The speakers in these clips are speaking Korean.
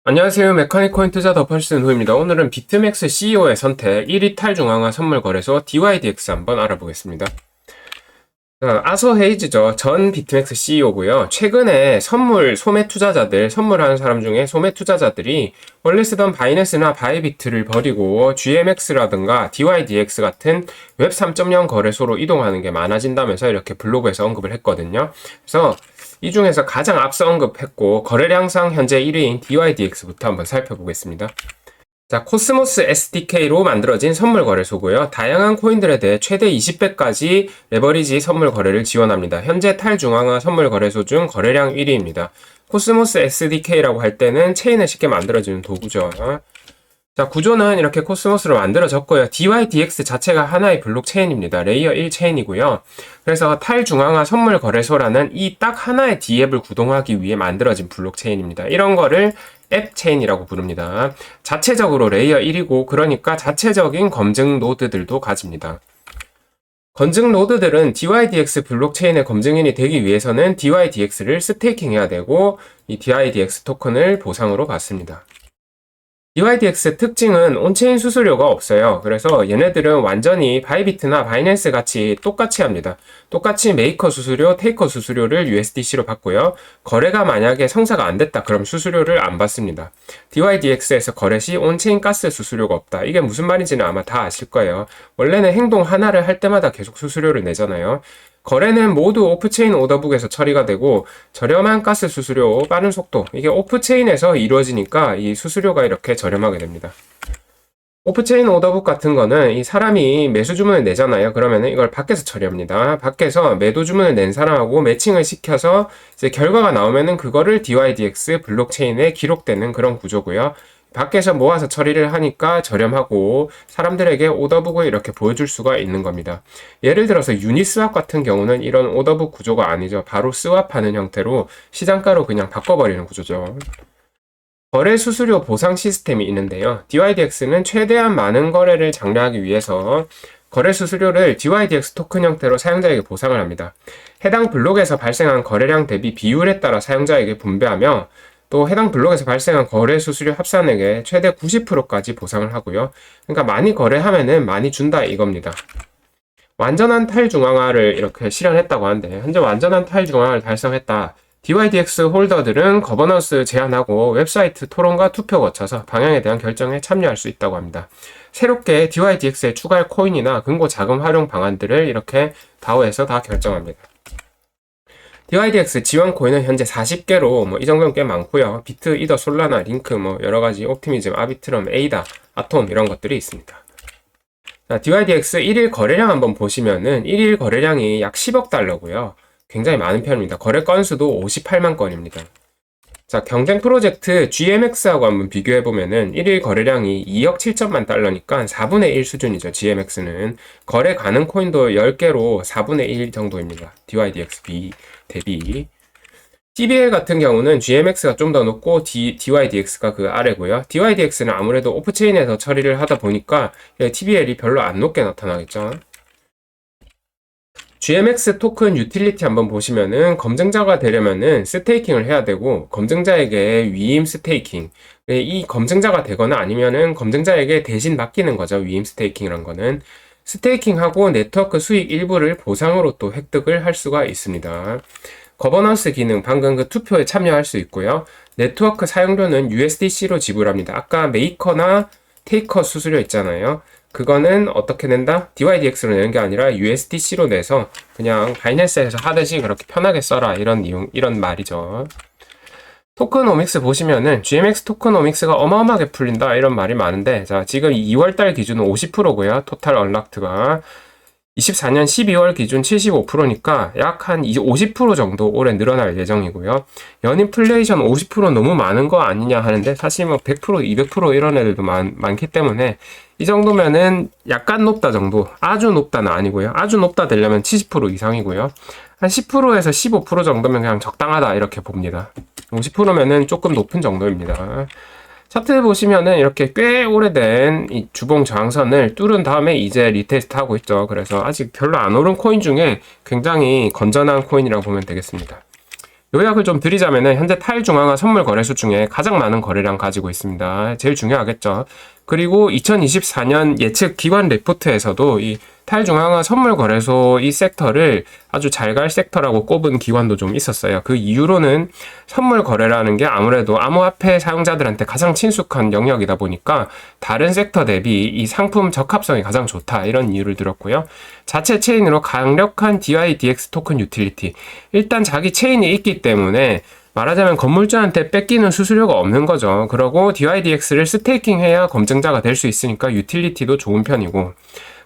안녕하세요. 메카니코인 투자 더펄스 노입니다. 오늘은 비트맥스 CEO의 선택 1위 탈중앙화 선물 거래소 DYDX 한번 알아보겠습니다. 아서 헤이즈죠. 전 비트맥스 CEO고요. 최근에 소매 투자자들, 선물하는 사람 중에 소매 투자자들이 원래 쓰던 바이낸스나 바이비트를 버리고 GMX라든가 DYDX 같은 웹 3.0 거래소로 이동하는 게 많아진다면서 이렇게 블로그에서 언급을 했거든요. 그래서 이 중에서 가장 앞서 언급했고 거래량상 현재 1위인 DYDX부터 한번 살펴보겠습니다. 자, 코스모스 SDK로 만들어진 선물 거래소고요. 다양한 코인들에 대해 최대 20배까지 레버리지 선물 거래를 지원합니다. 현재 탈중앙화 선물 거래소 중 거래량 1위입니다. 코스모스 SDK라고 할 때는 체인을 쉽게 만들어주는 도구죠. 자, 구조는 이렇게 코스모스로 만들어졌고요. DYDX 자체가 하나의 블록체인입니다. 레이어 1 체인이고요. 그래서 탈중앙화 선물 거래소라는 이 딱 하나의 D앱을 구동하기 위해 만들어진 블록체인입니다. 이런 거를 앱 체인이라고 부릅니다. 자체적으로 레이어 1이고 그러니까 자체적인 검증 노드들도 가집니다. 검증 노드들은 DYDX 블록체인의 검증인이 되기 위해서는 DYDX를 스테이킹해야 되고 이 DYDX 토큰을 보상으로 받습니다. DYDX 특징은 온체인 수수료가 없어요. 그래서 얘네들은 완전히 바이비트나 바이낸스 같이 똑같이 합니다. 똑같이 메이커 수수료, 테이커 수수료를 USDC로 받고요. 거래가 만약에 성사가 안 됐다 그럼 수수료를 안 받습니다. DYDX에서 거래 시 온체인 가스 수수료가 없다. 이게 무슨 말인지는 아마 다 아실 거예요. 원래는 행동 하나를 할 때마다 계속 수수료를 내잖아요. 거래는 모두 오프체인 오더북에서 처리가 되고 저렴한 가스 수수료, 빠른 속도 이게 오프체인에서 이루어지니까 이 수수료가 이렇게 저렴하게 됩니다. 오프체인 오더북 같은 거는 이 사람이 매수 주문을 내잖아요. 그러면은 이걸 밖에서 처리합니다. 밖에서 매도 주문을 낸 사람하고 매칭을 시켜서 이제 결과가 나오면은 그거를 DYDX 블록체인에 기록되는 그런 구조고요. 밖에서 모아서 처리를 하니까 저렴하고 사람들에게 오더북을 이렇게 보여줄 수가 있는 겁니다. 예를 들어서 유니스왑 같은 경우는 이런 오더북 구조가 아니죠. 바로 스왑하는 형태로 시장가로 그냥 바꿔버리는 구조죠. 거래 수수료 보상 시스템이 있는데요. DYDX는 최대한 많은 거래를 장려하기 위해서 거래 수수료를 DYDX 토큰 형태로 사용자에게 보상을 합니다. 해당 블록에서 발생한 거래량 대비 비율에 따라 사용자에게 분배하며 또 해당 블록에서 발생한 거래 수수료 합산액의 최대 90%까지 보상을 하고요. 그러니까 많이 거래하면은 많이 준다 이겁니다. 완전한 탈중앙화를 이렇게 실현했다고 하는데 현재 완전한 탈중앙화를 달성했다. DYDX 홀더들은 거버넌스 제한하고 웹사이트 토론과 투표 거쳐서 방향에 대한 결정에 참여할 수 있다고 합니다. 새롭게 DYDX에 추가할 코인이나 금고 자금 활용 방안들을 이렇게 다오에서 다 결정합니다. DYDX 지원 코인은 현재 40개로 이 정도는 꽤 많고요. 비트, 이더, 솔라나, 링크, 여러가지 옵티미즘, 아비트럼, 에이다, 아톰 이런 것들이 있습니다. 자, DYDX 1일 거래량 한번 보시면은 1일 거래량이 약 10억 달러고요. 굉장히 많은 편입니다. 거래 건수도 58만 건입니다. 자, 경쟁 프로젝트 GMX하고 한번 비교해보면은 1일 거래량이 2억 7천만 달러니까 4분의 1 수준이죠. GMX는. 거래 가능 코인도 10개로 4분의 1 정도입니다. DYDX 대비. TBL 같은 경우는 GMX가 좀 더 높고 DYDX가 그 아래고요. DYDX는 아무래도 오프체인에서 처리를 하다 보니까 TBL이 별로 안 높게 나타나겠죠. GMX 토큰 유틸리티 한번 보시면은 검증자가 되려면은 스테이킹을 해야 되고 검증자에게 위임 스테이킹 이 검증자가 되거나 아니면은 검증자에게 대신 맡기는 거죠. 위임 스테이킹이란 거는 스테이킹하고 네트워크 수익 일부를 보상으로 또 획득을 할 수가 있습니다. 거버넌스 기능 방금 그 투표에 참여할 수 있고요. 네트워크 사용료는 USDC로 지불합니다. 아까 메이커나 테이커 수수료 있잖아요. 그거는 어떻게 낸다? DYDX로 내는 게 아니라 USDC로 내서 그냥 바이낸스에서 하듯이 그렇게 편하게 써라 이런 말이죠. 토크노믹스 보시면은 GMX 토크노믹스가 어마어마하게 풀린다 이런 말이 많은데 자 지금 2월달 기준은 50%고요. 토탈 언락트가 24년 12월 기준 75%니까 약 한 50% 정도 올해 늘어날 예정이고요. 연인플레이션 50% 너무 많은 거 아니냐 하는데 사실 100%, 200% 이런 애들도 많기 때문에 이 정도면은 약간 높다 정도, 아주 높다는 아니고요. 아주 높다 되려면 70% 이상이고요. 한 10%에서 15% 정도면 그냥 적당하다 이렇게 봅니다. 50%면은 조금 높은 정도입니다. 차트 보시면은 이렇게 꽤 오래된 이 주봉 저항선을 뚫은 다음에 이제 리테스트 하고 있죠. 그래서 아직 별로 안 오른 코인 중에 굉장히 건전한 코인이라고 보면 되겠습니다. 요약을 좀 드리자면은 현재 탈중앙화 선물 거래소 중에 가장 많은 거래량 가지고 있습니다. 제일 중요하겠죠. 그리고 2024년 예측 기관 리포트에서도 이 탈중앙화 선물 거래소 이 섹터를 아주 잘 갈 섹터라고 꼽은 기관도 좀 있었어요. 그 이유로는 선물 거래라는 게 아무래도 암호화폐 사용자들한테 가장 친숙한 영역이다 보니까 다른 섹터 대비 이 상품 적합성이 가장 좋다, 이런 이유를 들었고요. 자체 체인으로 강력한 DYDX 토큰 유틸리티. 일단 자기 체인이 있기 때문에 말하자면 건물주한테 뺏기는 수수료가 없는 거죠. 그러고 DYDX를 스테이킹해야 검증자가 될 수 있으니까 유틸리티도 좋은 편이고,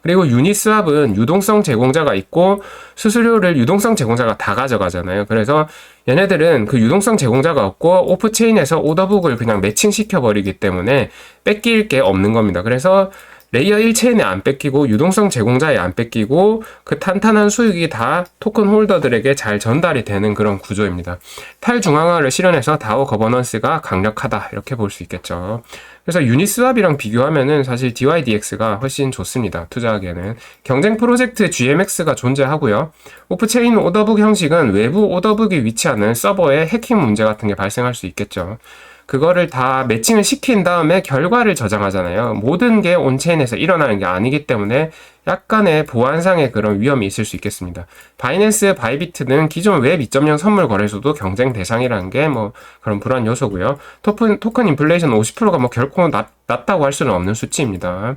그리고 유니스왑은 유동성 제공자가 있고 수수료를 유동성 제공자가 다 가져가잖아요. 그래서 얘네들은 그 유동성 제공자가 없고 오프체인에서 오더북을 그냥 매칭시켜 버리기 때문에 뺏길 게 없는 겁니다. 그래서 레이어 1체인에 안 뺏기고 유동성 제공자에 안 뺏기고 그 탄탄한 수익이 다 토큰 홀더들에게 잘 전달이 되는 그런 구조입니다. 탈중앙화를 실현해서 다오 거버넌스가 강력하다, 이렇게 볼 수 있겠죠. 그래서 유니스왑이랑 비교하면은 사실 DYDX가 훨씬 좋습니다. 투자하기에는. 경쟁 프로젝트 GMX가 존재하고요. 오프체인 오더북 형식은 외부 오더북이 위치하는 서버에 해킹 문제 같은 게 발생할 수 있겠죠. 그거를 다 매칭을 시킨 다음에 결과를 저장하잖아요. 모든 게 온체인에서 일어나는 게 아니기 때문에 약간의 보안상의 그런 위험이 있을 수 있겠습니다. 바이낸스, 바이비트 등 기존 웹 2.0 선물 거래소도 경쟁 대상이라는 게 뭐 그런 불안 요소고요. 토큰 인플레이션 50%가 뭐 결코 낮다고 할 수는 없는 수치입니다.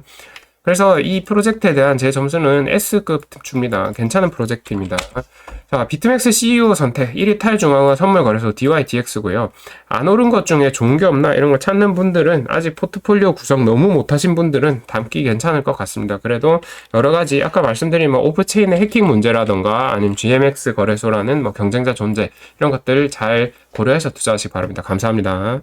그래서 이 프로젝트에 대한 제 점수는 S급 줍니다. 괜찮은 프로젝트입니다. 자, 비트맥스 CEO 선택 1위 탈중앙화 선물 거래소 DYDX고요. 안 오른 것 중에 좋은 게 없나 이런 걸 찾는 분들은, 아직 포트폴리오 구성 너무 못하신 분들은 담기 괜찮을 것 같습니다. 그래도 여러 가지 아까 말씀드린 뭐 오프체인의 해킹 문제라던가 아니면 GMX 거래소라는 뭐 경쟁자 존재, 이런 것들을 잘 고려해서 투자하시기 바랍니다. 감사합니다.